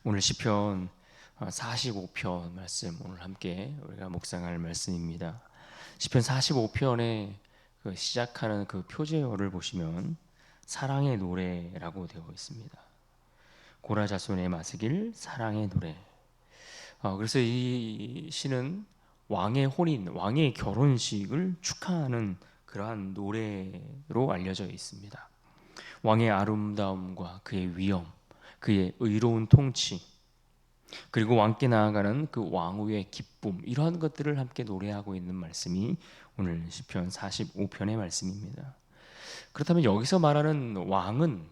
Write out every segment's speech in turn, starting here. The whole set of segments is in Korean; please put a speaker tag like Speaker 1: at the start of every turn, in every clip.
Speaker 1: 오늘 시편 45편 말씀 오늘 함께 우리가 묵상할 말씀입니다. 시편 45편에 시작하는 그 표제어를 보시면 사랑의 노래라고 되어 있습니다. 고라 자손의 마스길 사랑의 노래. 그래서 이 시는 왕의 혼인, 왕의 결혼식을 축하하는 그러한 노래로 알려져 있습니다. 왕의 아름다움과 그의 위엄, 그의 의로운 통치, 그리고 왕께 나아가는 그 왕후의 기쁨, 이러한 것들을 함께 노래하고 있는 말씀이 오늘 시편 45편의 말씀입니다. 그렇다면 여기서 말하는 왕은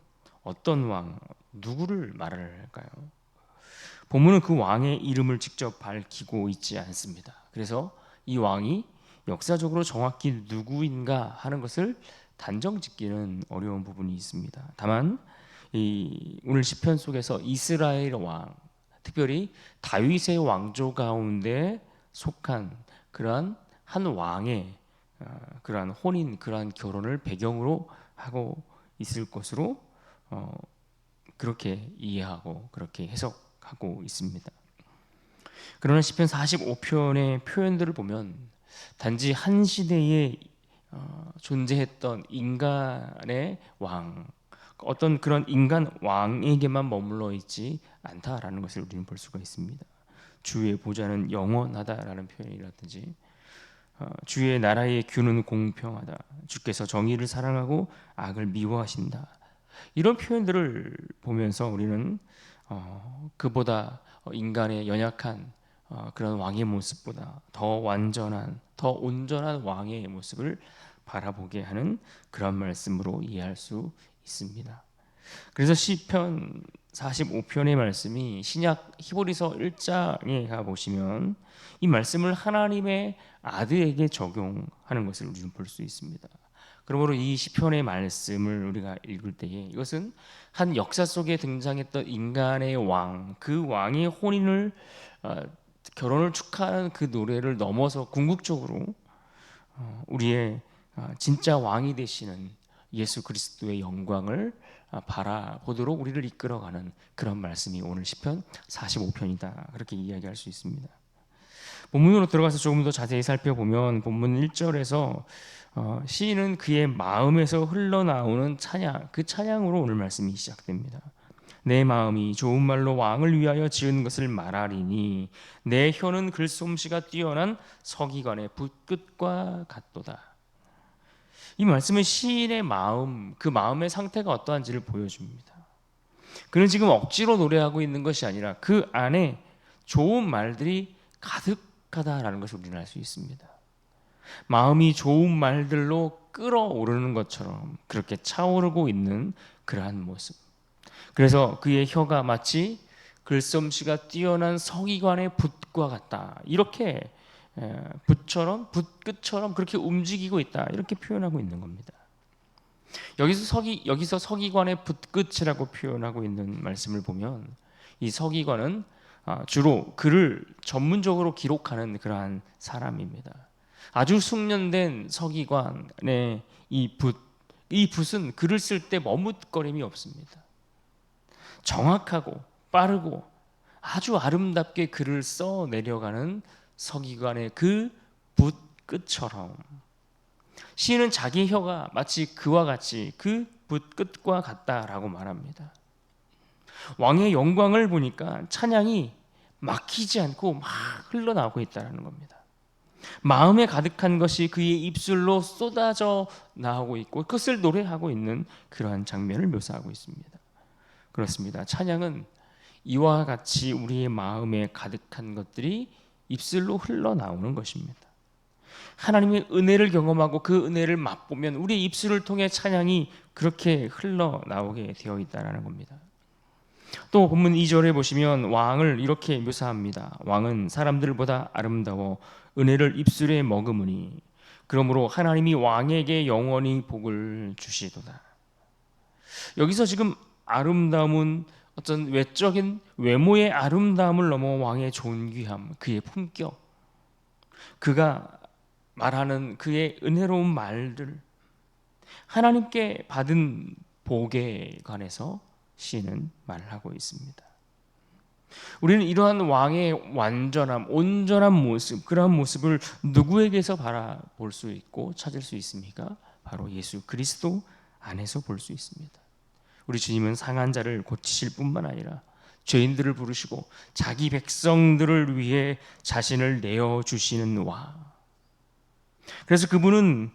Speaker 1: 어떤 왕, 누구를 말할까요? 본문은 그 왕의 이름을 직접 밝히고 있지 않습니다. 그래서 이 왕이 역사적으로 정확히 누구인가 하는 것을 단정짓기는 어려운 부분이 있습니다. 다만 이 오늘 시편 속에서 이스라엘 왕, 특별히 다윗의 왕조 가운데 속한 그러한 한 왕의 그러한 혼인, 그러한 결혼을 배경으로 하고 있을 것으로 그렇게 이해하고 그렇게 해석하고 있습니다. 그러나 시편 45편의 표현들을 보면 단지 한 시대에 존재했던 인간의 왕, 어떤 그런 인간 왕에게만 머물러 있지 않다라는 것을 우리는 볼 수가 있습니다. 주의 보좌는 영원하다라는 표현이라든지 주의 나라의 규는 공평하다, 주께서 정의를 사랑하고 악을 미워하신다, 이런 표현들을 보면서 우리는 그보다 인간의 연약한 그런 왕의 모습보다 더 완전한, 더 온전한 왕의 모습을 바라보게 하는 그런 말씀으로 이해할 수 있습니다. 그래서 시편 45편의 말씀이 신약 히브리서 1장에 가 보시면 이 말씀을 하나님의 아들에게 적용하는 것을 우리는 볼 수 있습니다. 그러므로 이 시편의 말씀을 우리가 읽을 때에 이것은 한 역사 속에 등장했던 인간의 왕, 그 왕의 혼인을 결혼을 축하하는 그 노래를 넘어서 궁극적으로 우리의 진짜 왕이 되시는 예수 그리스도의 영광을 바라보도록 우리를 이끌어가는 그런 말씀이 오늘 시편 45편이다, 그렇게 이야기할 수 있습니다. 본문으로 들어가서 조금 더 자세히 살펴보면 본문 1절에서 시인은 그의 마음에서 흘러나오는 찬양, 그 찬양으로 오늘 말씀이 시작됩니다. 내 마음이 좋은 말로 왕을 위하여 지은 것을 말하리니 내 혀는 글솜씨가 뛰어난 서기관의 붓끝과 같도다. 이 말씀은 시인의 마음, 그 마음의 상태가 어떠한지를 보여줍니다. 그는 지금 억지로 노래하고 있는 것이 아니라 그 안에 좋은 말들이 가득하다라는 것을 우리는 알 수 있습니다. 마음이 좋은 말들로 끓어오르는 것처럼 그렇게 차오르고 있는 그러한 모습. 그래서 그의 혀가 마치 글솜씨가 뛰어난 서기관의 붓과 같다, 이렇게 붓처럼, 붓끝처럼 그렇게 움직이고 있다, 이렇게 표현하고 있는 겁니다. 여기서 서기관의 붓끝이라고 표현하고 있는 말씀을 보면 이 서기관은 주로 글을 전문적으로 기록하는 그러한 사람입니다. 아주 숙련된 서기관의 이 붓은 글을 쓸 때 머뭇거림이 없습니다. 정확하고 빠르고 아주 아름답게 글을 써 내려가는 서기관의 그 붓끝처럼 시인은 자기 혀가 마치 그와 같이 그 붓끝과 같다라고 말합니다. 왕의 영광을 보니까 찬양이 막히지 않고 막 흘러나오고 있다는 겁니다. 마음에 가득한 것이 그의 입술로 쏟아져 나오고 있고 그것을 노래하고 있는 그러한 장면을 묘사하고 있습니다. 그렇습니다. 찬양은 이와 같이 우리의 마음에 가득한 것들이 입술로 흘러나오는 것입니다. 하나님의 은혜를 경험하고 그 은혜를 맛보면 우리의 입술을 통해 찬양이 그렇게 흘러나오게 되어 있다는 겁니다. 또 본문 2절에 보시면 왕을 이렇게 묘사합니다. 왕은 사람들보다 아름다워 은혜를 입술에 머금으니 그러므로 하나님이 왕에게 영원히 복을 주시도다. 여기서 지금 아름다움은 어떤 외적인 외모의 아름다움을 넘어 왕의 존귀함, 그의 품격, 그가 말하는 그의 은혜로운 말들, 하나님께 받은 복에 관해서 시인은 말을 하고 있습니다. 우리는 이러한 왕의 완전함, 온전한 모습, 그러한 모습을 누구에게서 바라볼 수 있고 찾을 수 있습니까? 바로 예수 그리스도 안에서 볼 수 있습니다. 우리 주님은 상한 자를 고치실 뿐만 아니라 죄인들을 부르시고 자기 백성들을 위해 자신을 내어 주시는 왕. 그래서 그분이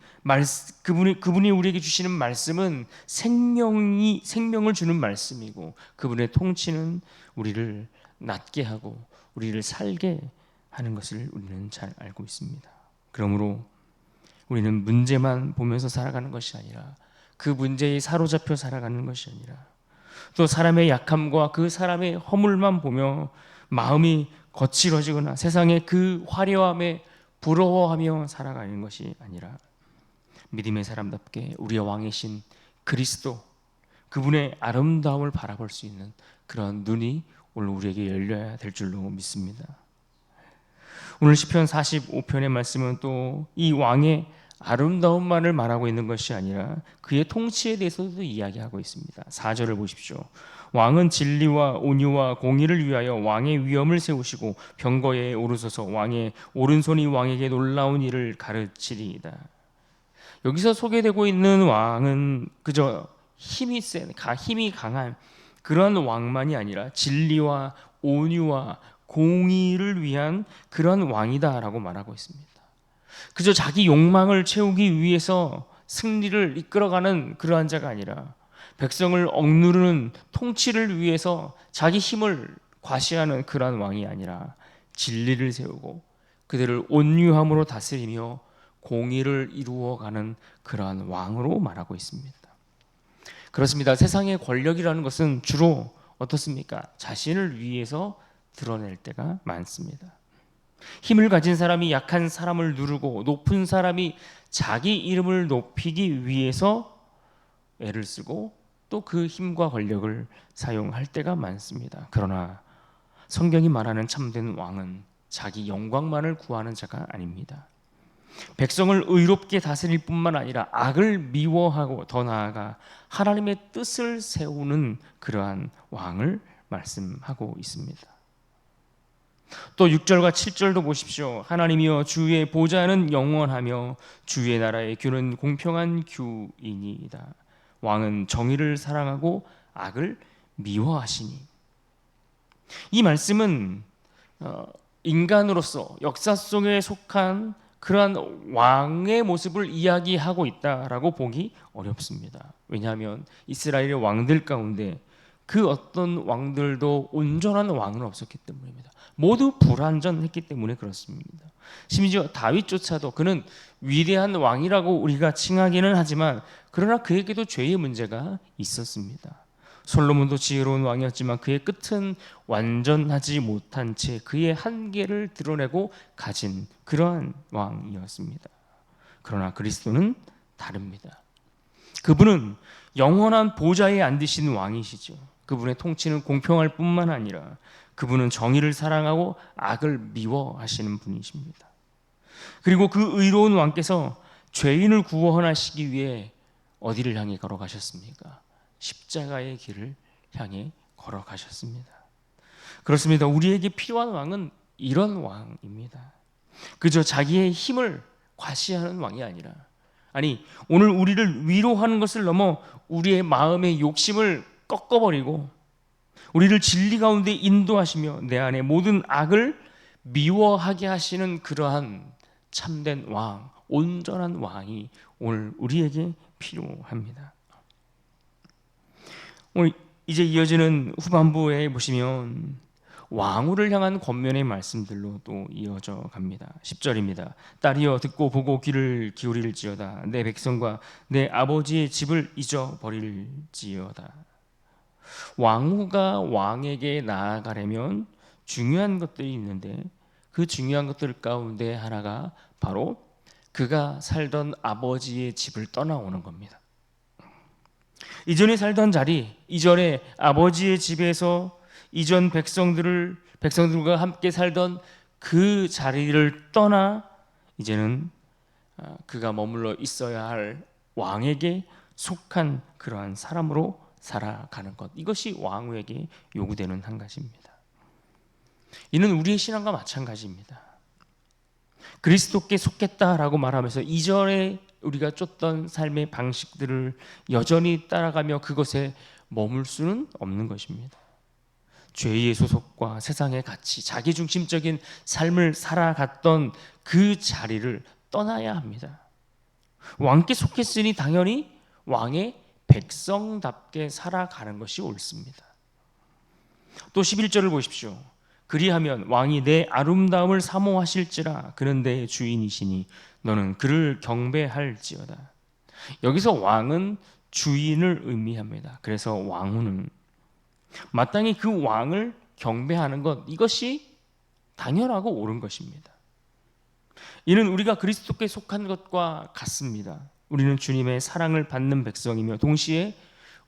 Speaker 1: 우리에게 주시는 말씀은 생명을 주는 말씀이고, 그분의 통치는 우리를 낫게 하고 우리를 살게 하는 것을 우리는 잘 알고 있습니다. 그러므로 우리는 문제만 보면서 살아가는 것이 아니라, 그 문제에 사로잡혀 살아가는 것이 아니라, 또 사람의 약함과 그 사람의 허물만 보며 마음이 거칠어지거나 세상의 그 화려함에 부러워하며 살아가는 것이 아니라, 믿음의 사람답게 우리의 왕이신 그리스도, 그분의 아름다움을 바라볼 수 있는 그런 눈이 오늘 우리에게 열려야 될 줄로 믿습니다. 오늘 시편 45편의 말씀은 또 이 왕의 아름다움만을 말하고 있는 것이 아니라 그의 통치에 대해서도 이야기하고 있습니다. 4절을 보십시오. 왕은 진리와 온유와 공의를 위하여 왕의 위엄을 세우시고 병거에 오르소서 왕의 오른손이 왕에게 놀라운 일을 가르치리이다. 여기서 소개되고 있는 왕은 그저 힘이 강한 그런 왕만이 아니라 진리와 온유와 공의를 위한 그런 왕이다라고 말하고 있습니다. 그저 자기 욕망을 채우기 위해서 승리를 이끌어가는 그러한 자가 아니라, 백성을 억누르는 통치를 위해서 자기 힘을 과시하는 그러한 왕이 아니라, 진리를 세우고 그들을 온유함으로 다스리며 공의를 이루어가는 그러한 왕으로 말하고 있습니다. 그렇습니다. 세상의 권력이라는 것은 주로 어떻습니까? 자신을 위해서 드러낼 때가 많습니다. 힘을 가진 사람이 약한 사람을 누르고, 높은 사람이 자기 이름을 높이기 위해서 애를 쓰고 또 그 힘과 권력을 사용할 때가 많습니다. 그러나 성경이 말하는 참된 왕은 자기 영광만을 구하는 자가 아닙니다. 백성을 의롭게 다스릴 뿐만 아니라 악을 미워하고 더 나아가 하나님의 뜻을 세우는 그러한 왕을 말씀하고 있습니다. 또 6절과 7절도 보십시오. 하나님이여 주의 보좌는 영원하며 주의 나라의 규는 공평한 규이니이다. 왕은 정의를 사랑하고 악을 미워하시니. 이 말씀은 인간으로서 역사 속에 속한 그러한 왕의 모습을 이야기하고 있다라고 보기 어렵습니다. 왜냐하면 이스라엘의 왕들 가운데 그 어떤 왕들도 온전한 왕은 없었기 때문입니다. 모두 불완전했기 때문에 그렇습니다. 심지어 다윗조차도 그는 위대한 왕이라고 우리가 칭하기는 하지만, 그러나 그에게도 죄의 문제가 있었습니다. 솔로몬도 지혜로운 왕이었지만 그의 끝은 완전하지 못한 채 그의 한계를 드러내고 가진 그러한 왕이었습니다. 그러나 그리스도는 다릅니다. 그분은 영원한 보좌에 앉으신 왕이시죠. 그분의 통치는 공평할 뿐만 아니라 그분은 정의를 사랑하고 악을 미워하시는 분이십니다. 그리고 그 의로운 왕께서 죄인을 구원하시기 위해 어디를 향해 걸어가셨습니까? 십자가의 길을 향해 걸어가셨습니다. 그렇습니다. 우리에게 필요한 왕은 이런 왕입니다. 그저 자기의 힘을 과시하는 왕이 아니라, 오늘 우리를 위로하는 것을 넘어 우리의 마음의 욕심을 꺾어버리고 우리를 진리 가운데 인도하시며 내 안에 모든 악을 미워하게 하시는 그러한 참된 왕, 온전한 왕이 오늘 우리에게 필요합니다. 오늘 이제 이어지는 후반부에 보시면 왕후를 향한 권면의 말씀들로 또 이어져 갑니다. 10절입니다. 딸이여 듣고 보고 귀를 기울일지어다. 내 백성과 내 아버지의 집을 잊어버릴지어다. 왕후가 왕에게 나아가려면 중요한 것들이 있는데, 그 중요한 것들 가운데 하나가 바로 그가 살던 아버지의 집을 떠나오는 겁니다. 이전에 살던 자리, 이전에 아버지의 집에서 이전 백성들과 함께 살던 그 자리를 떠나 이제는 그가 머물러 있어야 할 왕에게 속한 그러한 사람으로 살아가는 것, 이것이 왕후에게 요구되는 한 가지입니다. 이는 우리의 신앙과 마찬가지입니다. 그리스도께 속했다라고 말하면서 이전에 우리가 쫓던 삶의 방식들을 여전히 따라가며 그것에 머물 수는 없는 것입니다. 죄의 소속과 세상의 가치, 자기중심적인 삶을 살아갔던 그 자리를 떠나야 합니다. 왕께 속했으니 당연히 왕의 백성답게 살아가는 것이 옳습니다. 또 11절을 보십시오. 그리하면 왕이 내 아름다움을 사모하실지라 그는 내 주인이시니 너는 그를 경배할지어다. 여기서 왕은 주인을 의미합니다. 그래서 왕후는 마땅히 그 왕을 경배하는 것, 이것이 당연하고 옳은 것입니다. 이는 우리가 그리스도께 속한 것과 같습니다. 우리는 주님의 사랑을 받는 백성이며 동시에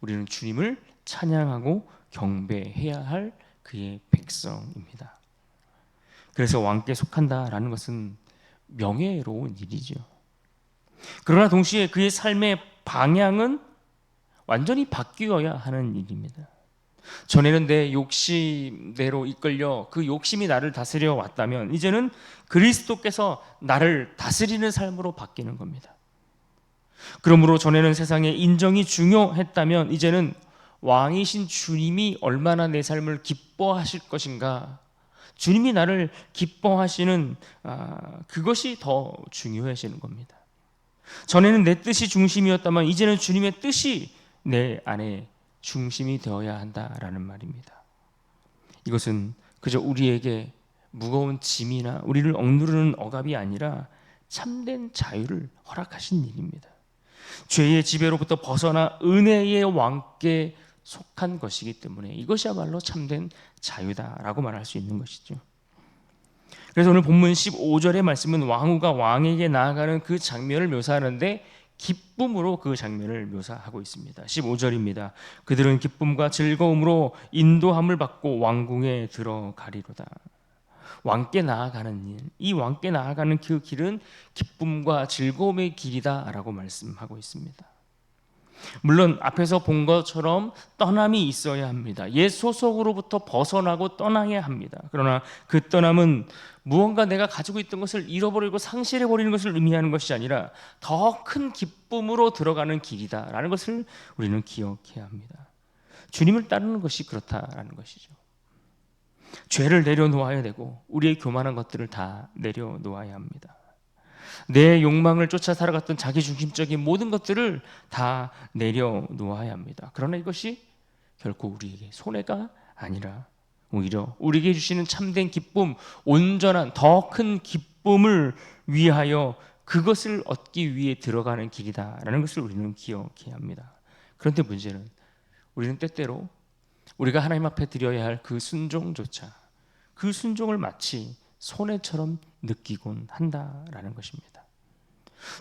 Speaker 1: 우리는 주님을 찬양하고 경배해야 할 그의 백성입니다. 그래서 왕께 속한다라는 것은 명예로운 일이죠. 그러나 동시에 그의 삶의 방향은 완전히 바뀌어야 하는 일입니다. 전에는 내 욕심대로 이끌려 그 욕심이 나를 다스려 왔다면 이제는 그리스도께서 나를 다스리는 삶으로 바뀌는 겁니다. 그러므로 전에는 세상의 인정이 중요했다면 이제는 왕이신 주님이 얼마나 내 삶을 기뻐하실 것인가, 주님이 나를 기뻐하시는 그것이 더 중요해지는 겁니다. 전에는 내 뜻이 중심이었다면 이제는 주님의 뜻이 내 안에 중심이 되어야 한다라는 말입니다. 이것은 그저 우리에게 무거운 짐이나 우리를 억누르는 억압이 아니라 참된 자유를 허락하신 일입니다. 죄의 지배로부터 벗어나 은혜의 왕께 속한 것이기 때문에 이것이야말로 참된 자유다라고 말할 수 있는 것이죠. 그래서 오늘 본문 15절의 말씀은 왕후가 왕에게 나아가는 그 장면을 묘사하는데 기쁨으로 그 장면을 묘사하고 있습니다. 15절입니다. 그들은 기쁨과 즐거움으로 인도함을 받고 왕궁에 들어가리로다. 왕께 나아가는 일, 이 왕께 나아가는 그 길은 기쁨과 즐거움의 길이다라고 말씀하고 있습니다. 물론 앞에서 본 것처럼 떠남이 있어야 합니다. 옛 소속으로부터 벗어나고 떠나야 합니다. 그러나 그 떠남은 무언가 내가 가지고 있던 것을 잃어버리고 상실해버리는 것을 의미하는 것이 아니라 더 큰 기쁨으로 들어가는 길이다라는 것을 우리는 기억해야 합니다. 주님을 따르는 것이 그렇다라는 것이죠. 죄를 내려놓아야 되고 우리의 교만한 것들을 다 내려놓아야 합니다. 내 욕망을 쫓아 살아갔던 자기중심적인 모든 것들을 다 내려놓아야 합니다. 그러나 이것이 결코 우리에게 손해가 아니라 오히려 우리에게 주시는 참된 기쁨, 온전한 더 큰 기쁨을 위하여 그것을 얻기 위해 들어가는 길이다라는 것을 우리는 기억해야 합니다. 그런데 문제는 우리는 때때로 우리가 하나님 앞에 드려야 할 그 순종조차 그 순종을 마치 손해처럼 느끼곤 한다라는 것입니다.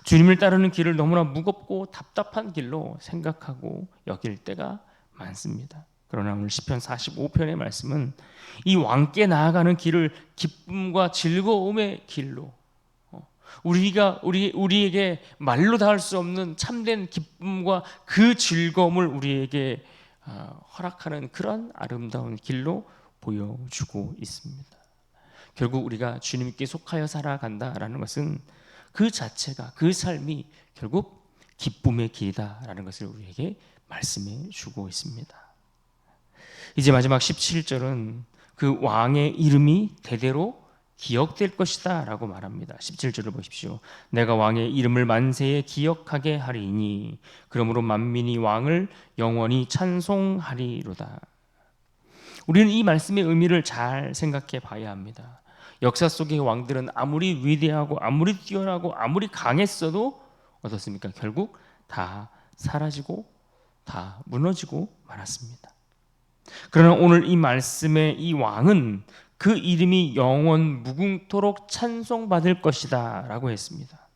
Speaker 1: 주님을 따르는 길을 너무나 무겁고 답답한 길로 생각하고 여길 때가 많습니다. 그러나 오늘 시편 45편의 말씀은 이 왕께 나아가는 길을 기쁨과 즐거움의 길로, 우리에게 말로 다 할 수 없는 참된 기쁨과 그 즐거움을 우리에게 허락하는 그런 아름다운 길로 보여주고 있습니다. 결국 우리가 주님께 속하여 살아간다라는 것은 그 자체가, 그 삶이 결국 기쁨의 길이다라는 것을 우리에게 말씀해 주고 있습니다. 이제 마지막 17절은 그 왕의 이름이 대대로 기억될 것이다 라고 말합니다. 17절을 보십시오. 내가 왕의 이름을 만세에 기억하게 하리니 그러므로 만민이 왕을 영원히 찬송하리로다. 우리는 이 말씀의 의미를 잘 생각해 봐야 합니다. 역사 속의 왕들은 아무리 위대하고 아무리 뛰어나고 아무리 강했어도 어떻습니까? 결국 다 사라지고 다 무너지고 말았습니다. 그러나 오늘 이 말씀의 이 왕은 그 이름이 영원 무궁토록 찬송받을 것이다 라고 했습니다.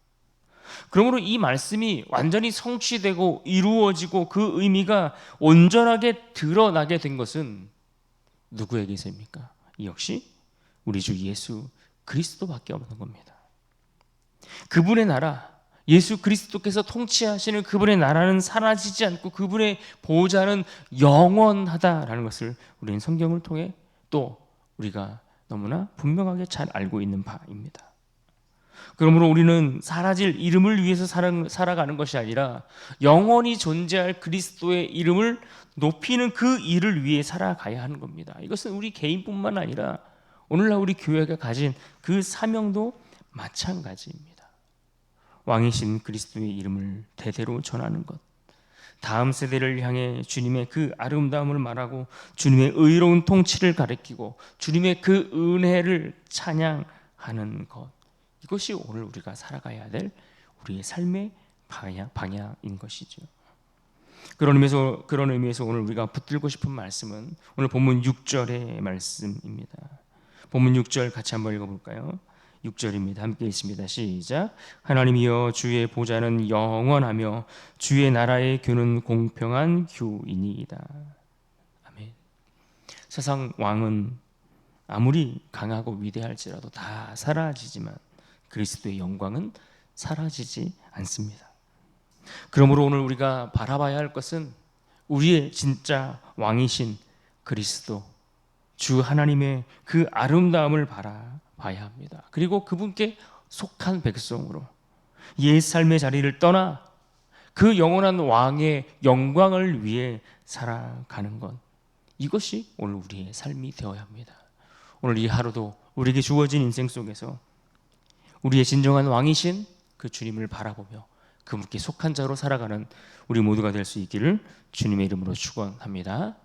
Speaker 1: 그러므로 이 말씀이 완전히 성취되고 이루어지고 그 의미가 온전하게 드러나게 된 것은 누구에게서입니까? 역시 우리 주 예수 그리스도밖에 없는 겁니다. 그분의 나라, 예수 그리스도께서 통치하시는 그분의 나라는 사라지지 않고 그분의 보좌는 영원하다라는 것을 우리는 성경을 통해 또 우리가 너무나 분명하게 잘 알고 있는 바입니다. 그러므로 우리는 사라질 이름을 위해서 살아가는 것이 아니라 영원히 존재할 그리스도의 이름을 높이는 그 일을 위해 살아가야 하는 겁니다. 이것은 우리 개인뿐만 아니라 오늘날 우리 교회가 가진 그 사명도 마찬가지입니다. 왕이신 그리스도의 이름을 대대로 전하는 것, 다음 세대를 향해 주님의 그 아름다움을 말하고 주님의 의로운 통치를 가리키고 주님의 그 은혜를 찬양하는 것, 이것이 오늘 우리가 살아가야 될 우리의 삶의 방향인 것이죠. 그런 의미에서 오늘 우리가 붙들고 싶은 말씀은 오늘 본문 6절의 말씀입니다. 본문 6절 같이 한번 읽어볼까요? 6절입니다. 함께 읽습니다. 시작. 하나님이여 주의 보좌는 영원하며 주의 나라의 규는 공평한 규이니이다. 아멘. 세상 왕은 아무리 강하고 위대할지라도 다 사라지지만 그리스도의 영광은 사라지지 않습니다. 그러므로 오늘 우리가 바라봐야 할 것은 우리의 진짜 왕이신 그리스도 주 하나님의 그 아름다움을 바라봐야 합니다. 그리고 그분께 속한 백성으로 옛 삶의 자리를 떠나 그 영원한 왕의 영광을 위해 살아가는 것, 이것이 오늘 우리의 삶이 되어야 합니다. 오늘 이 하루도 우리에게 주어진 인생 속에서 우리의 진정한 왕이신 그 주님을 바라보며 그분께 속한 자로 살아가는 우리 모두가 될 수 있기를 주님의 이름으로 축원합니다.